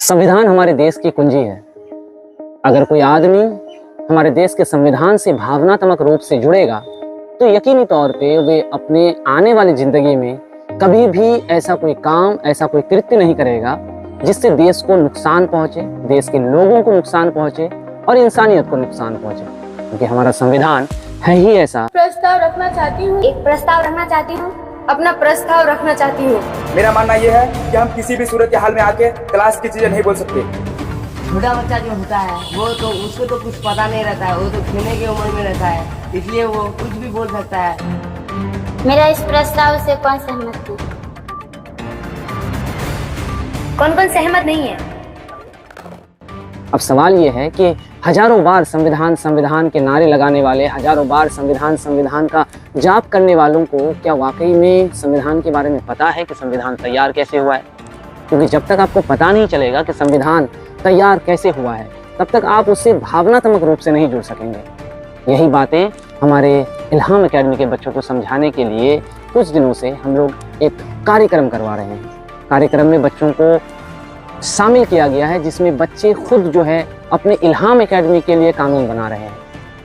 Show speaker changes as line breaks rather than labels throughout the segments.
संविधान हमारे देश की कुंजी है। अगर कोई आदमी हमारे देश के संविधान से भावनात्मक रूप से जुड़ेगा तो यकीनी तौर पे वे अपने आने वाली जिंदगी में कभी भी ऐसा कोई काम, ऐसा कोई कृत्य नहीं करेगा जिससे देश को नुकसान पहुंचे, देश के लोगों को नुकसान पहुंचे और इंसानियत को नुकसान पहुंचे, क्योंकि हमारा संविधान है ही ऐसा।
प्रस्ताव रखना चाहती हूँ।
एक प्रस्ताव रखना चाहती हूँ।
अपना प्रस्ताव रखना चाहती हूँ।
मेरा मानना यह है कि हम किसी भी सूरत हाल में आके क्लास की चीजें नहीं बोल सकते।
छोटा बच्चा जो होता है वो तो उसको तो कुछ पता नहीं रहता है, वो तो खेलने की उम्र में रहता है, इसलिए वो कुछ भी बोल सकता है।
मेरा इस प्रस्ताव से कौन सहमत है? कौन कौन सहमत नहीं है?
अब सवाल ये है कि हजारों बार संविधान के नारे लगाने वाले, हजारों बार संविधान का जाप करने वालों को क्या वाकई में संविधान के बारे में पता है कि संविधान तैयार कैसे हुआ है? क्योंकि जब तक आपको पता नहीं चलेगा कि संविधान तैयार कैसे हुआ है, तब तक आप उससे भावनात्मक रूप से नहीं जुड़ सकेंगे। यही बातें हमारे इल्हाम एकेडमी के बच्चों को समझाने के लिए कुछ दिनों से हम लोग एक कार्यक्रम करवा रहे हैं। कार्यक्रम में बच्चों को शामिल किया गया है जिसमें बच्चे खुद जो है अपने इल्हाम एकेडमी के लिए कानून बना रहे हैं।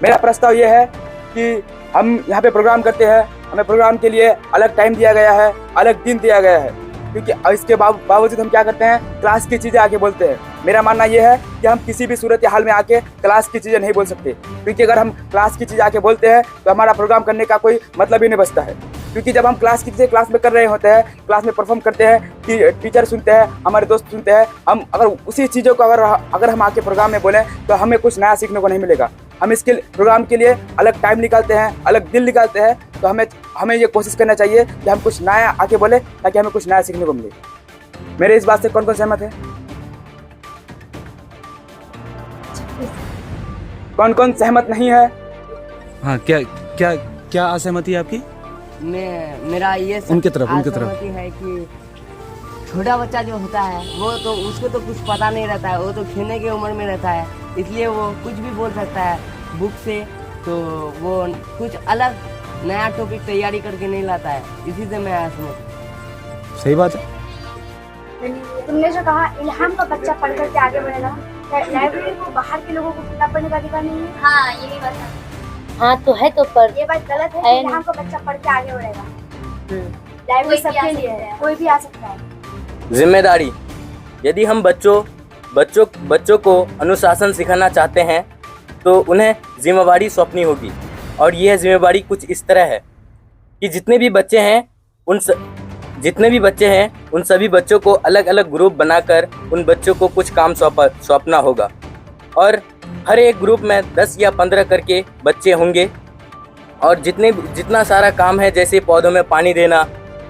मेरा प्रस्ताव यह है कि हम यहाँ पे प्रोग्राम करते हैं, हमें प्रोग्राम के लिए अलग टाइम दिया गया है, अलग दिन दिया गया है, क्योंकि इसके बावजूद हम क्या करते हैं, क्लास की चीज़ें आके बोलते हैं। मेरा मानना यह है कि हम किसी भी सूरत हाल में आके क्लास की चीज़ें नहीं बोल सकते, क्योंकि अगर हम क्लास की चीज़ें आके बोलते हैं तो हमारा प्रोग्राम करने का कोई मतलब ही नहीं बचता है। क्योंकि जब हम क्लास की चीज़ें क्लास में कर रहे होते हैं, क्लास में परफॉर्म करते हैं कि टीचर सुनते हैं, हमारे दोस्त सुनते हैं, हम अगर उसी चीज़ों को अगर हम आके प्रोग्राम में बोलें तो हमें कुछ नया सीखने को नहीं मिलेगा। हम इसके प्रोग्राम के लिए अलग टाइम निकालते हैं, अलग दिन निकालते हैं, तो हमें ये कोशिश करना चाहिए कि हम कुछ नया आके बोले ताकि हमें कुछ नया सीखने को मिले। मेरे इस बात से कौन कौन सहमत है? कौन कौन सहमत नहीं है?
हाँ, क्या क्या क्या असहमति है आपकी?
मेरा ये
उनके तरफ
असहमति है कि छोटा बच्चा जो होता है वो तो उसको तो कुछ पता नहीं रहता है, वो तो खेलने की उम्र में रहता है, इसलिए वो कुछ भी बोल सकता है बुक से, तो वो कुछ अलग नया टॉपिक तैयारी करके नहीं लाता है, इसी से मैं असहमत।
सही बात है।
तुमने जो कहा इल्हाम का बच्चा पढ़ करके आगे बढ़ेगा, लाइब्रेरी को बाहर के लोगों को किताब पढ़ने का अधिकार नहीं है।
हाँ, ये भी बात है। हाँ तो है, तो पर
ये बात गलत है। इल्हाम का बच्चा पढ़ के आगे बढ़ेगा। लाइब्रेरी सबके लिए है, कोई भी आ सकता है।
जिम्मेदारी। यदि हम बच्चों को अनुशासन सिखाना चाहते हैं तो उन्हें जिम्मेवारी सौंपनी होगी, और यह जिम्मेवारी कुछ इस तरह है कि जितने भी बच्चे हैं उन सभी बच्चों को अलग अलग ग्रुप बनाकर उन बच्चों को कुछ काम सौंपना होगा, और हर एक ग्रुप में 10 या 15 करके बच्चे होंगे, और जितना सारा काम है, जैसे पौधों में पानी देना,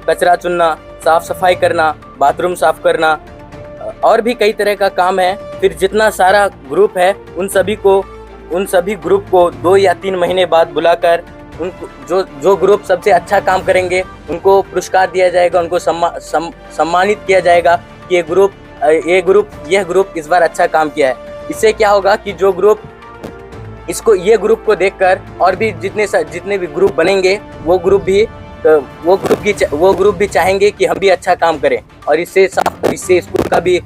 कचरा चुनना, साफ सफाई करना, बाथरूम साफ करना, और भी कई तरह का काम है। फिर जितना सारा ग्रुप है उन सभी ग्रुप को 2 या 3 महीने बाद बुलाकर उनको जो ग्रुप सबसे अच्छा काम करेंगे उनको पुरस्कार दिया जाएगा, उनको सम्मानित किया जाएगा कि यह ग्रुप इस बार अच्छा काम किया है। इससे क्या होगा कि जो ग्रुप ये ग्रुप को देखकर और भी जितने भी ग्रुप बनेंगे वो ग्रुप भी चाहेंगे कि हम भी अच्छा काम करें, और इससे स्कूल का भी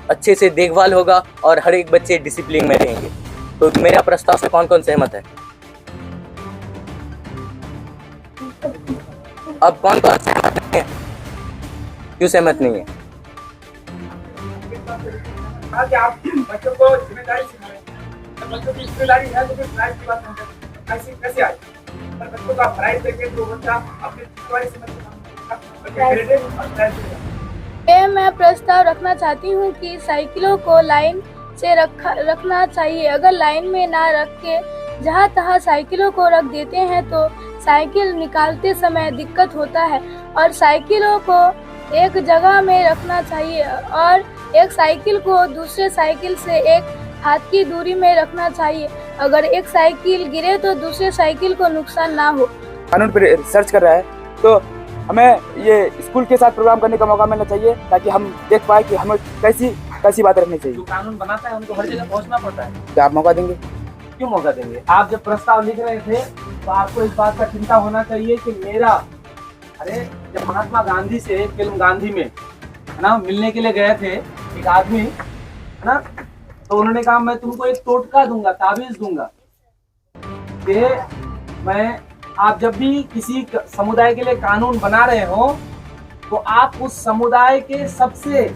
अच्छे से देखभाल होगा और हर एक बच्चे डिसिप्लिन में रहेंगे। तो मेरा प्रस्ताव से कौन कौन सहमत है? अब कौन कौन सहमत नहीं है? क्यों सहमत नहीं है?
आप बच्चों को जिम्मेदारी सिखाएं, तो बच्चों की जिम्मेदारी है तो फिर प्राइज की बात कैसे आई? पर बच्चों का प्राइज देके तो बच्चा अपनी जिम्मेदारी समझ
मैं प्रस्ताव रखना चाहती हूँ कि साइकिलों को लाइन से रखना चाहिए। अगर लाइन में ना रख के जहाँ तहाँ साइकिलों को रख देते हैं तो साइकिल निकालते समय दिक्कत होता है, और साइकिलों को एक जगह में रखना चाहिए, और एक साइकिल को दूसरे साइकिल से 1 हाथ की दूरी में रखना चाहिए। अगर एक साइकिल गिरे तो दूसरे साइकिल को नुकसान ना हो।
कानून पर रिसर्च कर रहा है तो हमें ये स्कूल के साथ प्रोग्राम करने का मौका मिलना चाहिए ताकि हम देख पाए कि हमें कैसी बात रखनी चाहिए।
जो कानून बनाता है उनको हर जगह पहुंचना पड़ता है।
क्या आप मौका देंगे?
क्यों मौका देंगे? आप जब प्रस्ताव लिख रहे थे तो आपको इस बात का चिंता होना चाहिए कि जब महात्मा गांधी से फिल्म गांधी में मिलने के लिए गए थे एक आदमी है ना, तो उन्होंने कहा मैं तुमको एक टोटका दूंगा, ताबीज दूंगा कि मैं आप जब भी किसी समुदाय के लिए कानून बना रहे हो तो आप उस समुदाय के सबसे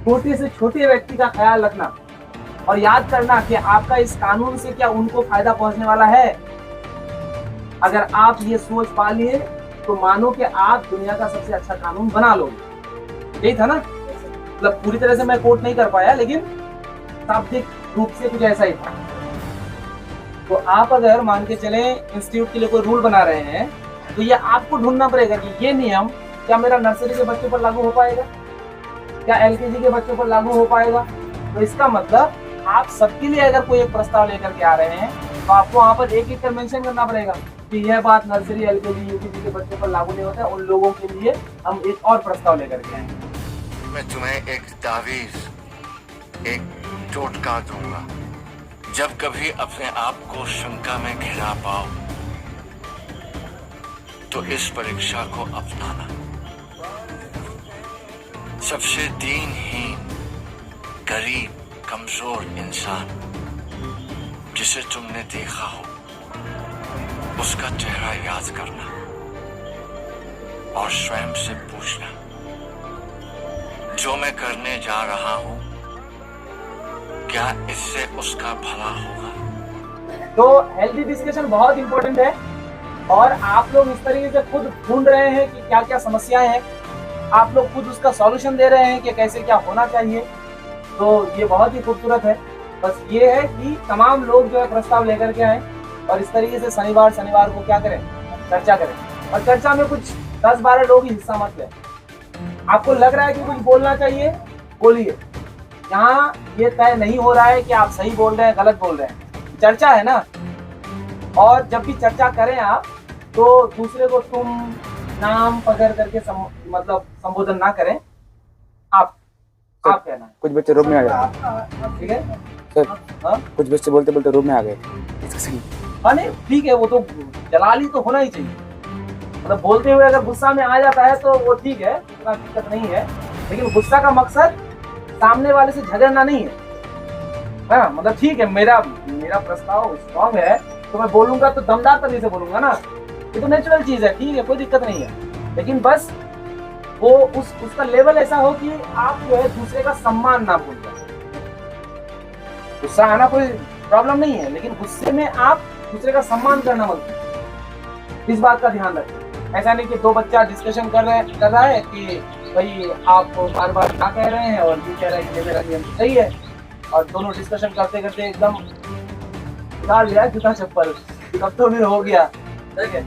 छोटे से छोटे व्यक्ति का ख्याल रखना और याद करना कि आपका इस कानून से क्या उनको फायदा पहुंचने वाला है। अगर आप ये सोच पा लिए तो मानो कि आप दुनिया का सबसे अच्छा कानून बना लोगे। यही था ना, मतलब पूरी तरह से मैं कोट नहीं कर पाया लेकिन शाब्दिक रूप से कुछ ऐसा ही था। तो आप अगर मान के चले इंस्टीट्यूट के लिए कोई रूल बना रहे हैं तो ये आपको ढूंढना पड़ेगा कि ये नियम क्या मेरा नर्सरी के बच्चों पर लागू हो पाएगा, क्या एलकेजी के बच्चों पर लागू हो पाएगा। तो इसका मतलब आप सबके लिए अगर कोई एक प्रस्ताव लेकर के आ रहे हैं तो आपको वहाँ पर एक एक कर मेंशन करना पड़ेगा कि यह बात नर्सरी एलकेजी यूकेजी के बच्चों पर लागू नहीं होता है। उन लोगों के लिए हम एक और प्रस्ताव लेकर के आएंगे।
मैं तुम्हें एक तावीज, एक टोटका दूंगा। जब कभी अपने आप को शंका में घिरा पाओ तो इस परीक्षा को अपनाना। सबसे दीनहीन, गरीब, कमजोर इंसान जिसे तुमने देखा हो उसका चेहरा याद करना और स्वयं से पूछना, जो मैं करने जा रहा हूं क्या इससे उसका भला होगा।
तो हेल्दी डिस्कशन बहुत इंपॉर्टेंट है और आप लोग इस तरीके से खुद ढूंढ रहे हैं कि क्या क्या समस्याएं हैं, आप लोग खुद उसका सॉल्यूशन दे रहे हैं कि कैसे क्या होना चाहिए। तो ये बहुत ही खूबसूरत है। बस ये है कि तमाम लोग जो है प्रस्ताव लेकर के आए और इस तरीके से शनिवार को क्या करें, चर्चा करें। और चर्चा में कुछ 10-12 लोग ही हिस्सा मत लें। आपको लग रहा है कि कुछ बोलना चाहिए, बोलिए। यहाँ ये तय नहीं हो रहा है कि आप सही बोल रहे हैं गलत बोल रहे हैं, चर्चा है ना। और जब भी चर्चा करें आप तो दूसरे को तुम नाम पकड़ करके मतलब संबोधन ना करें। आप कहना है।
कुछ बच्चे रूम में आ गए,
ठीक है
सर।
हाँ
कुछ बच्चे बोलते बोलते रूम में आ गए।
हाँ नहीं ठीक है, वो तो जलाली तो होना ही चाहिए। मतलब बोलते हुए अगर गुस्सा में आ जाता है तो वो ठीक है, इतना दिक्कत नहीं है। लेकिन गुस्सा का मकसद सामने वाले से झगड़ना नहीं है। हाँ मतलब ठीक है, मेरा प्रस्ताव स्ट्रॉन्ग है तो मैं बोलूंगा तो दमदार तरीके से बोलूंगा ना, ये तो नेचुरल चीज है, ठीक है, कोई दिक्कत नहीं है। लेकिन बस वो उसका लेवल ऐसा हो कि आप जो है दूसरे का सम्मान ना भूल जाए। गुस्सा आना कोई प्रॉब्लम नहीं है, लेकिन गुस्से में आप दूसरे का सम्मान करना मत भूलिए। इस बात का ध्यान रखें। ऐसा नहीं कि दो बच्चा डिस्कशन कर रहा है कि भाई आप बार बार क्या कह रहे हैं और ये कह रहे हैं कि मेरा नियम सही है, और दोनों डिस्कशन करते करते एकदम उतार लिया जूता चप्पल, तब तो फिर हो गया। ठीक है,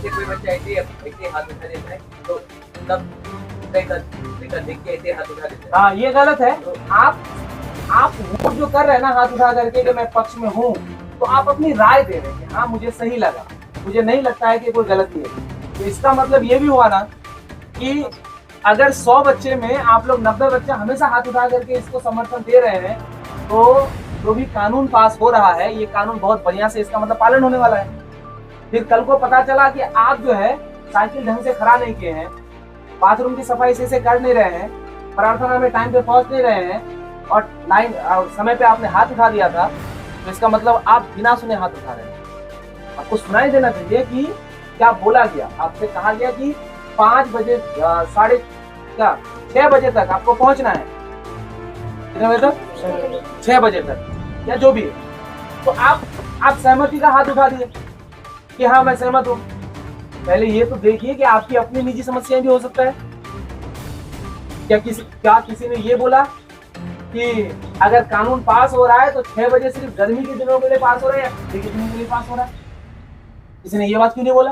कोई बच्चा ऐसे हाथ उठा देता है तो तब देख के ऐसे हाथ उठा देता है।
हाँ ये गलत है। आप वो जो कर रहे हैं ना हाथ उठा करके कि मैं पक्ष में हूँ, तो आप अपनी राय दे रहे हैं कि हाँ मुझे सही लगा, मुझे नहीं लगता है कि कोई गलती है। तो इसका मतलब ये भी हुआ ना कि अगर 100 बच्चे में आप लोग 90 बच्चे हमेशा हाथ उठा करके इसको समर्थन दे रहे हैं तो जो भी कानून पास हो रहा है ये कानून बहुत बढ़िया से इसका मतलब पालन होने वाला है। फिर कल को पता चला कि आप जो है साइकिल ढंग से खड़ा नहीं किए हैं, बाथरूम की सफाई से कर नहीं रहे हैं, प्रार्थना में टाइम पे पहुंच नहीं रहे हैं और समय पे आपने हाथ उठा दिया था, तो इसका मतलब आप बिना सुने हाथ उठा रहे हैं। आपको सुनाई देना चाहिए कि क्या बोला गया। आपसे कहा गया कि 5 बजे 6 बजे तक आपको पहुंचना है। कितने बजे तक? 6 बजे तक या जो भी है। तो आप सहमति का हाथ उठा दिए कि हाँ मैं सहमत हूँ। पहले ये तो देखिए कि आपकी अपनी निजी समस्याएं भी हो सकता है। क्या किसी ने ये बोला कि अगर कानून पास हो रहा है तो 6 बजे सिर्फ गर्मी के दिनों के लिए पास हो रहा है या ठंडी के दिनों के लिए पास हो रहा है? किसी ने ये बात क्यों नहीं बोला?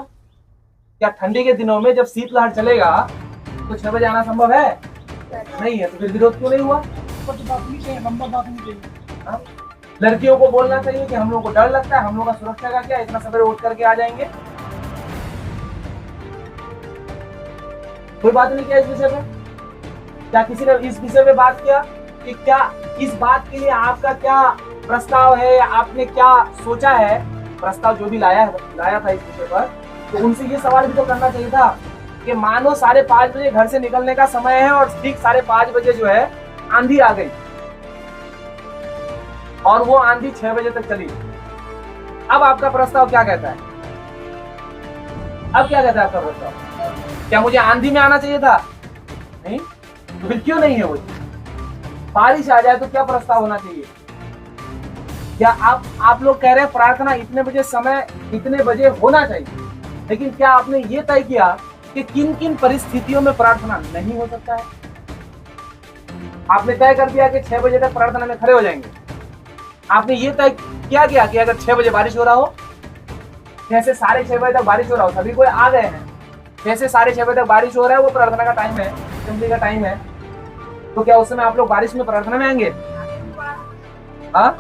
क्या ठंडी के दिनों में जब शीतलहर चलेगा तो 6 बजे आना संभव है? नहीं है। तो फिर विरोध क्यों नहीं हुआ? हाँ? लड़कियों को बोलना चाहिए कि हम लोग को डर लगता है, हम लोग का सुरक्षा का क्या, इतना सवेरे उठ करके आ जाएंगे। कोई बात नहीं किया इस विषय पे? क्या किसी ने इस विषय पे बात किया कि क्या इस बात के लिए आपका क्या प्रस्ताव है या आपने क्या सोचा है? प्रस्ताव जो भी लाया था इस विषय पर, तो उनसे ये सवाल भी तो करना चाहिए था कि मानो 5:30 बजे घर से निकलने का समय है और ठीक 5:30 बजे जो है आंधी आ गई और वो आंधी 6 बजे तक चली। अब आपका प्रस्ताव क्या कहता है? अब क्या कहता है आपका प्रस्ताव? क्या मुझे आंधी में आना चाहिए था? नहीं? तो फिर क्यों नहीं है वो? बारिश आ जाए तो क्या प्रस्ताव होना चाहिए? क्या आप लोग कह रहे हैं प्रार्थना इतने बजे होना चाहिए, लेकिन क्या आपने ये तय किया कि किन किन परिस्थितियों में प्रार्थना नहीं हो सकता है? आपने तय कर दिया कि 6 बजे तक प्रार्थना में खड़े हो जाएंगे। आपने ये तय किया कि अगर 6 बजे बारिश हो रहा हो, जैसे 6:30 बजे तक बारिश हो रहा हो, सभी कोई आ गए हैं, जैसे 6:30 बजे तक बारिश हो रहा है, वो प्रार्थना का टाइम है, असेंबली का टाइम है, तो क्या उस समय आप लोग बारिश में प्रार्थना में आएंगे? हाँ,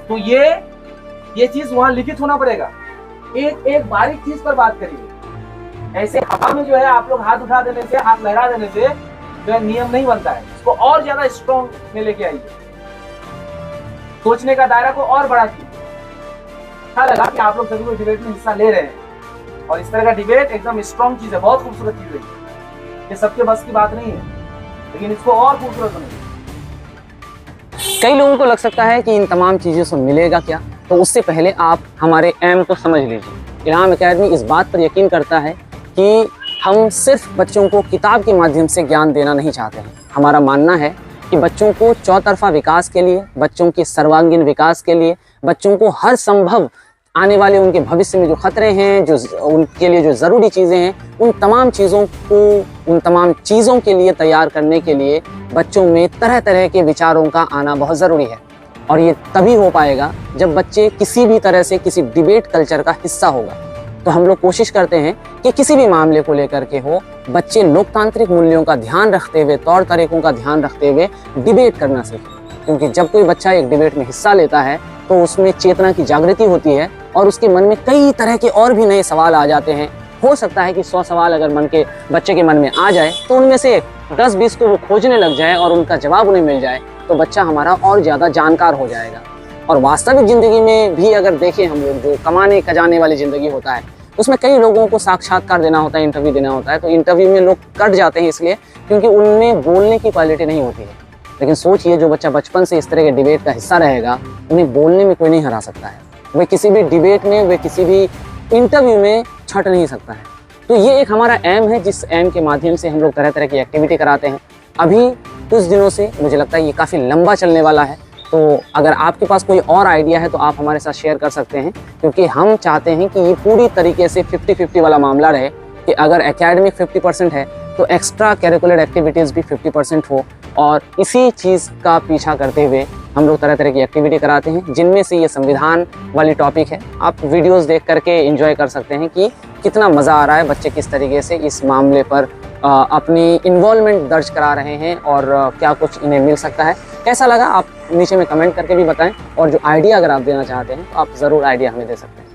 तो ये चीज वहां लिखित होना पड़ेगा। एक बारीक चीज पर बात करिए। ऐसे हवा में जो है आप लोग हाथ उठा देने से, हाथ लहरा देने से जो है नियम नहीं बनता है। इसको और ज्यादा स्ट्रॉन्ग में लेके आइए, सोचने का दायरा को और बड़ा कीजिए। अच्छा लगा कि आप लोग सभी को डिबेट में हिस्सा ले रहे हैं, और इस तरह का डिबेट एकदम स्ट्रॉन्ग चीज है, बहुत खूबसूरत चीज है। ये सबके बस की बात नहीं है, लेकिन इसको और खूबसूरत बनाइए।
कई लोगों को लग सकता है कि इन तमाम चीज़ों से मिलेगा क्या, तो उससे पहले आप हमारे एम को समझ लीजिए। इल्हाम एकेडमी इस बात पर यकीन करता है कि हम सिर्फ बच्चों को किताब के माध्यम से ज्ञान देना नहीं चाहते हैं। हमारा मानना है कि बच्चों को चौतरफा विकास के लिए, बच्चों के सर्वांगीण विकास के लिए, बच्चों को हर संभव आने वाले उनके भविष्य में जो खतरे हैं, जो उनके लिए जो ज़रूरी चीज़ें हैं, उन तमाम चीज़ों के लिए तैयार करने के लिए बच्चों में तरह तरह के विचारों का आना बहुत ज़रूरी है। और ये तभी हो पाएगा जब बच्चे किसी भी तरह से किसी डिबेट कल्चर का हिस्सा होगा। तो हम लोग कोशिश करते हैं कि किसी भी मामले को लेकर के हो, बच्चे लोकतांत्रिक मूल्यों का ध्यान रखते हुए, तौर तरीकों का ध्यान रखते हुए डिबेट करना सीखें। क्योंकि जब कोई बच्चा एक डिबेट में हिस्सा लेता है तो उसमें चेतना की जागृति होती है और उसके मन में कई तरह के और भी नए सवाल आ जाते हैं। हो सकता है कि 100 सवाल अगर बच्चे के मन में आ जाए तो उनमें से 10-20 को वो खोजने लग जाए और उनका जवाब उन्हें मिल जाए, तो बच्चा हमारा और ज़्यादा जानकार हो जाएगा। और वास्तविक ज़िंदगी में भी अगर देखें हम लोग, जो कमाने खजाने वाली ज़िंदगी होता है, उसमें कई लोगों को साक्षात्कार देना होता है, इंटरव्यू देना होता है। तो इंटरव्यू में लोग कट जाते हैं इसलिए क्योंकि उनमें बोलने की क्वालिटी नहीं होती है। लेकिन सोचिए, जो बच्चा बचपन से इस तरह के डिबेट का हिस्सा रहेगा, उन्हें बोलने में कोई नहीं हरा सकता है। वे किसी भी डिबेट में, वे किसी भी इंटरव्यू में छट नहीं सकता है। तो ये एक हमारा एम है, जिस एम के माध्यम से हम लोग तरह तरह की एक्टिविटी कराते हैं। अभी कुछ दिनों से मुझे लगता है ये काफ़ी लंबा चलने वाला है। तो अगर आपके पास कोई और आइडिया है तो आप हमारे साथ शेयर कर सकते हैं, क्योंकि हम चाहते हैं कि ये पूरी तरीके से 50-50 वाला मामला रहे कि अगर एकेडमिक 50% है तो एक्स्ट्रा करिकुलर एक्टिविटीज़ भी 50% हो। और इसी चीज़ का पीछा करते हुए हम लोग तरह तरह की एक्टिविटी कराते हैं, जिनमें से ये संविधान वाली टॉपिक है। आप वीडियोस देख करके एंजॉय कर सकते हैं कि कितना मज़ा आ रहा है, बच्चे किस तरीके से इस मामले पर अपनी इन्वॉल्वमेंट दर्ज करा रहे हैं और क्या कुछ इन्हें मिल सकता है। कैसा लगा आप नीचे में कमेंट करके भी बताएं, और जो आइडिया अगर आप देना चाहते हैं तो आप ज़रूर आइडिया हमें दे सकते हैं।